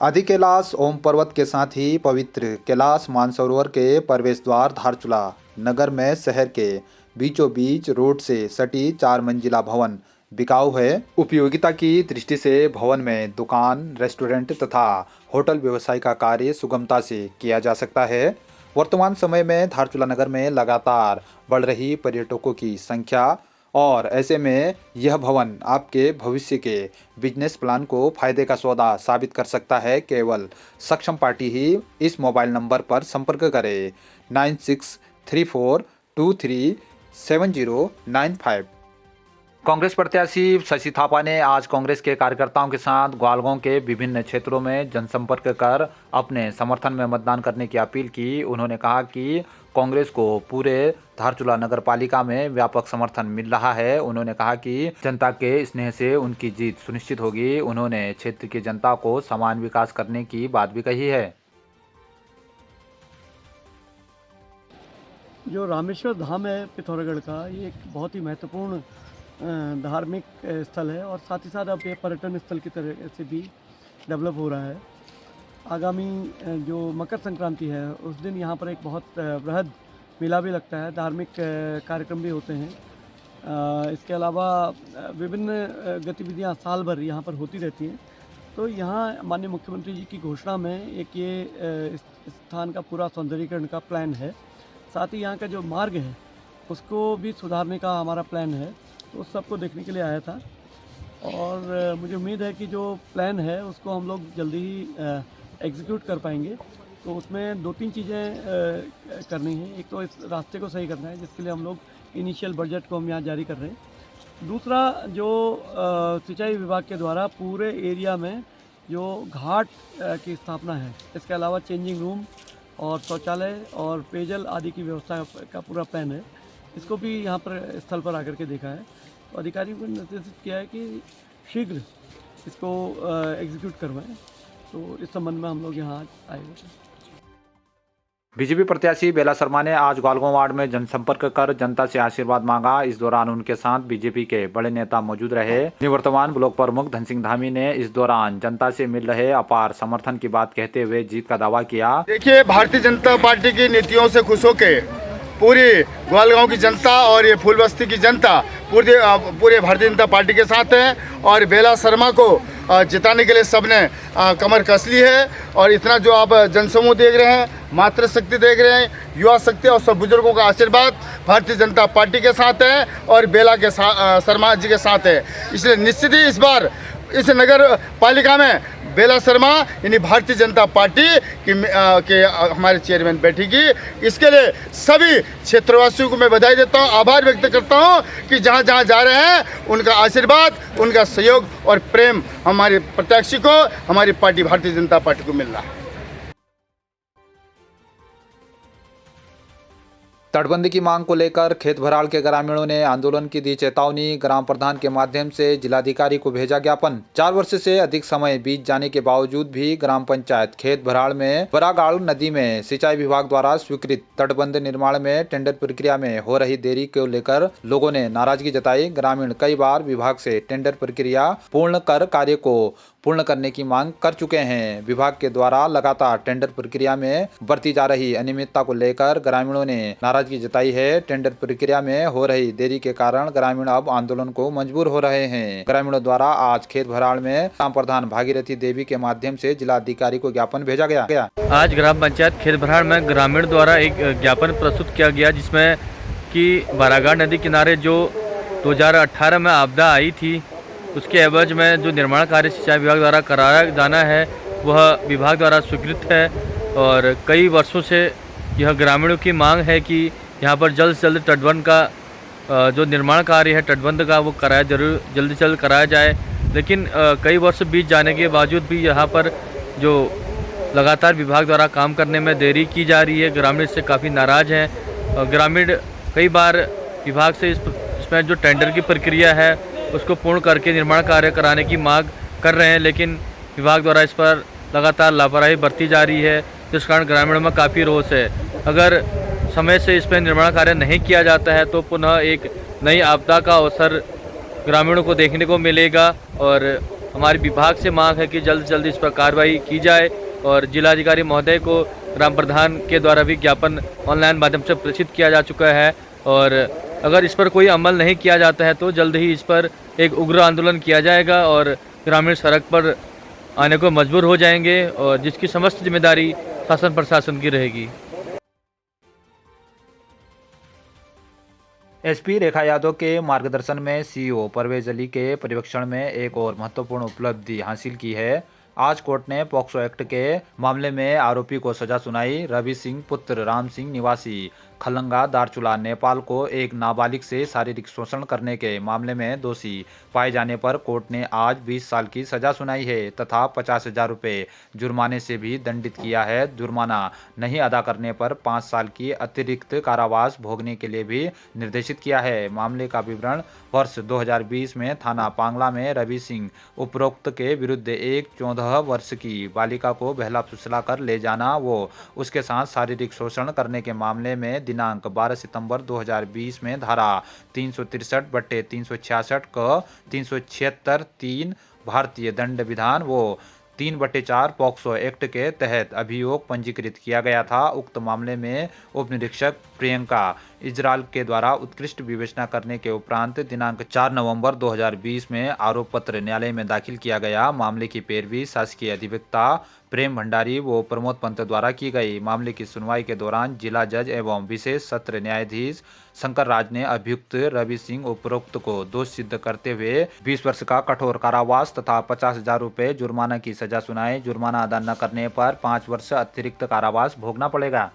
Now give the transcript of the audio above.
आदि कैलाश ओम पर्वत के साथ ही पवित्र कैलाश मानसरोवर के प्रवेश द्वार धारचूला नगर में शहर के बीचों बीच रोड से सटी 4 मंजिला भवन बिकाऊ है। उपयोगिता की दृष्टि से भवन में दुकान, रेस्टोरेंट तथा होटल व्यवसाय का कार्य सुगमता से किया जा सकता है। वर्तमान समय में धारचूला नगर में लगातार बढ़ रही पर्यटकों की संख्या और ऐसे में यह भवन आपके भविष्य के बिजनेस प्लान को फायदे का सौदा साबित कर सकता है। केवल सक्षम पार्टी ही इस मोबाइल नंबर पर संपर्क करें 9634237095। कांग्रेस प्रत्याशी शशि थापा ने आज कांग्रेस के कार्यकर्ताओं के साथ ग्वालगांव के विभिन्न क्षेत्रों में जनसंपर्क कर अपने समर्थन में मतदान करने की अपील की। उन्होंने कहा कि कांग्रेस को पूरे धारचूला नगर पालिका में व्यापक समर्थन मिल रहा है। उन्होंने कहा कि जनता के स्नेह से उनकी जीत सुनिश्चित होगी। उन्होंने क्षेत्र की जनता को समान विकास करने की बात भी कही है। जो रामेश्वर धाम है पिथौरागढ़ का, ये एक बहुत ही महत्वपूर्ण धार्मिक स्थल है और साथ ही साथ अब ये पर्यटन स्थल की तरह से भी डेवलप हो रहा है। आगामी जो मकर संक्रांति है उस दिन यहाँ पर एक बहुत बृहद मेला भी लगता है, धार्मिक कार्यक्रम भी होते हैं। इसके अलावा विभिन्न गतिविधियाँ साल भर यहाँ पर होती रहती हैं। तो यहाँ माननीय मुख्यमंत्री जी की घोषणा में एक ये स्थान का पूरा सौंदर्यीकरण का प्लान है। साथ ही यहाँ का जो मार्ग है उसको भी सुधारने का हमारा प्लान है। तो उस सबको देखने के लिए आया था और मुझे उम्मीद है कि जो प्लान है उसको हम लोग जल्दी ही एग्जीक्यूट कर पाएंगे। तो उसमें 2-3 चीज़ें करनी है। एक तो इस रास्ते को सही करना है, जिसके लिए हम लोग इनिशियल बजट को हम यहाँ जारी कर रहे हैं। दूसरा, जो सिंचाई विभाग के द्वारा पूरे एरिया में जो घाट की स्थापना है, इसके अलावा चेंजिंग रूम और शौचालय और पेयजल आदि की व्यवस्था का पूरा प्लान है। इसको भी यहाँ पर स्थल पर आकर के देखा है। तो अधिकारियों को निर्देशित किया है कि शीघ्र इसको एग्जीक्यूट करवाएं। तो इस संबंध में हम लोग यहाँ आए हुए हैं। बीजेपी प्रत्याशी बेला शर्मा ने आज ग्वालगांव वार्ड में जनसंपर्क कर जनता से आशीर्वाद मांगा। इस दौरान उनके साथ बीजेपी के बड़े नेता मौजूद रहे। निवर्तमान ब्लॉक प्रमुख धन सिंह धामी ने इस दौरान जनता से मिल रहे अपार समर्थन की बात कहते हुए जीत का दावा किया। देखिए, भारतीय जनता पार्टी की नीतियों से खुश होकर पूरी ग्वालगांव की जनता और ये फूल बस्ती की जनता पूरे भारतीय जनता पार्टी के साथ है और बेला शर्मा को जिताने के लिए सबने कमर कस ली है। और इतना जो आप जनसमूह देख रहे हैं, मातृशक्ति देख रहे हैं, युवा शक्ति और सब बुजुर्गों का आशीर्वाद भारतीय जनता पार्टी के साथ है और बेला के शर्मा जी के साथ है। इसलिए निश्चित ही इस बार इस नगर पालिका में बेला शर्मा यानी भारतीय जनता पार्टी के हमारे चेयरमैन बैठेगी। इसके लिए सभी क्षेत्रवासियों को मैं बधाई देता हूं, आभार व्यक्त करता हूं कि जहां जहां जा रहे हैं उनका आशीर्वाद, उनका सहयोग और प्रेम हमारे प्रत्याशी को, हमारी पार्टी भारतीय जनता पार्टी को मिल रहा है। तटबंदी की मांग को लेकर खेत भराड़ के ग्रामीणों ने आंदोलन की दी चेतावनी। ग्राम प्रधान के माध्यम से जिलाधिकारी को भेजा ज्ञापन। 4 वर्ष से अधिक समय बीत जाने के बावजूद भी ग्राम पंचायत खेत भराड़ में बरागाड़ नदी में सिंचाई विभाग द्वारा स्वीकृत तटबंध निर्माण में टेंडर प्रक्रिया में हो रही देरी को लेकर लोगों ने नाराजगी जताई। ग्रामीण कई बार विभाग से टेंडर प्रक्रिया पूर्ण कर कार्य को पूर्ण करने की मांग कर चुके हैं। विभाग के द्वारा लगातार टेंडर प्रक्रिया में बरती जा रही अनियमितता को लेकर ग्रामीणों ने नाराजगी जताई है। टेंडर प्रक्रिया में हो रही देरी के कारण ग्रामीण अब आंदोलन को मजबूर हो रहे हैं। ग्रामीणों द्वारा आज खेत भराड़ में ग्राम प्रधान भागीरथी देवी के माध्यम से जिलाधिकारी को ज्ञापन भेजा गया। आज ग्राम पंचायत खेत भराड़ में ग्रामीण द्वारा एक ज्ञापन प्रस्तुत किया गया, जिसमें कि बरागाड़ नदी किनारे जो 2018 में आपदा आई थी, उसके एवज में जो निर्माण कार्य सिंचाई विभाग द्वारा कराया जाना है वह विभाग द्वारा स्वीकृत है। और कई वर्षों से यह ग्रामीणों की मांग है कि यहाँ पर जल्द से जल्द तटबंध का जो निर्माण कार्य है तटबंध का वो जल्द से जल्द कराया जाए। लेकिन कई वर्ष बीत जाने के बावजूद भी यहाँ पर जो लगातार विभाग द्वारा काम करने में देरी की जा रही है, ग्रामीण इससे काफ़ी नाराज़ हैं। ग्रामीण कई बार विभाग से इसमें जो टेंडर की प्रक्रिया है उसको पूर्ण करके निर्माण कार्य कराने की मांग कर रहे हैं, लेकिन विभाग द्वारा इस पर लगातार लापरवाही बरती जा रही है, जिस कारण ग्रामीणों में काफ़ी रोष है। अगर समय से इस पर निर्माण कार्य नहीं किया जाता है तो पुनः एक नई आपदा का अवसर ग्रामीणों को देखने को मिलेगा और हमारे विभाग से मांग है कि जल्द से जल्द इस पर कार्रवाई की जाए और जिलाधिकारी महोदय को ग्राम प्रधान के द्वारा भी ज्ञापन ऑनलाइन माध्यम से प्रेषित किया जा चुका है और अगर इस पर कोई अमल नहीं किया जाता है तो जल्द ही इस पर एक उग्र आंदोलन किया जाएगा और ग्रामीण सड़क पर आने को मजबूर हो जाएंगे और जिसकी समस्त जिम्मेदारी शासन प्रशासन की रहेगी। एसपी रेखा यादव के मार्गदर्शन में सीईओ परवेज अली के पर्यवेक्षण में एक और महत्वपूर्ण उपलब्धि हासिल की है। आज कोर्ट ने पॉक्सो एक्ट के मामले में आरोपी को सजा सुनाई। रवि सिंह पुत्र राम सिंह निवासी खलंगा दारचूला नेपाल को एक नाबालिग से शारीरिक शोषण करने के मामले में दोषी पाए जाने पर कोर्ट ने आज 20 साल की सजा सुनाई है तथा 50,000 रुपये जुर्माने से भी दंडित किया है। जुर्माना नहीं अदा करने पर 5 साल की अतिरिक्त कारावास भोगने के लिए भी निर्देशित किया है। मामले का विवरण वर्ष 2020 में थाना पांगला में रवि सिंह उपरोक्त के विरुद्ध एक 14 वर्ष की बालिका को बहला फुसला कर ले जाना वो उसके साथ शारीरिक शोषण करने के मामले में दिनांक 12 सितंबर 2020 में धारा 363/366 क 376(3) भारतीय दंड विधान वो 3/4 पॉक्सो एक्ट के तहत अभियोग पंजीकृत किया गया था। उक्त मामले में उप निरीक्षक प्रियंका इजराल के द्वारा उत्कृष्ट विवेचना करने के उपरांत दिनांक 4 नवंबर 2020 में आरोप पत्र न्यायालय में दाखिल किया गया। मामले की पैरवी शासकीय अधिवक्ता प्रेम भंडारी व प्रमोद पंत द्वारा की गई। मामले की सुनवाई के दौरान जिला जज एवं विशेष सत्र न्यायाधीश शंकर राज ने अभियुक्त रवि सिंह उपरोक्त को दोष सिद्ध करते हुए 20 वर्ष का कठोर कारावास तथा 50,000 रुपये जुर्माना की सजा सुनाई। जुर्माना अदा न करने पर 5 वर्ष अतिरिक्त कारावास भोगना पड़ेगा।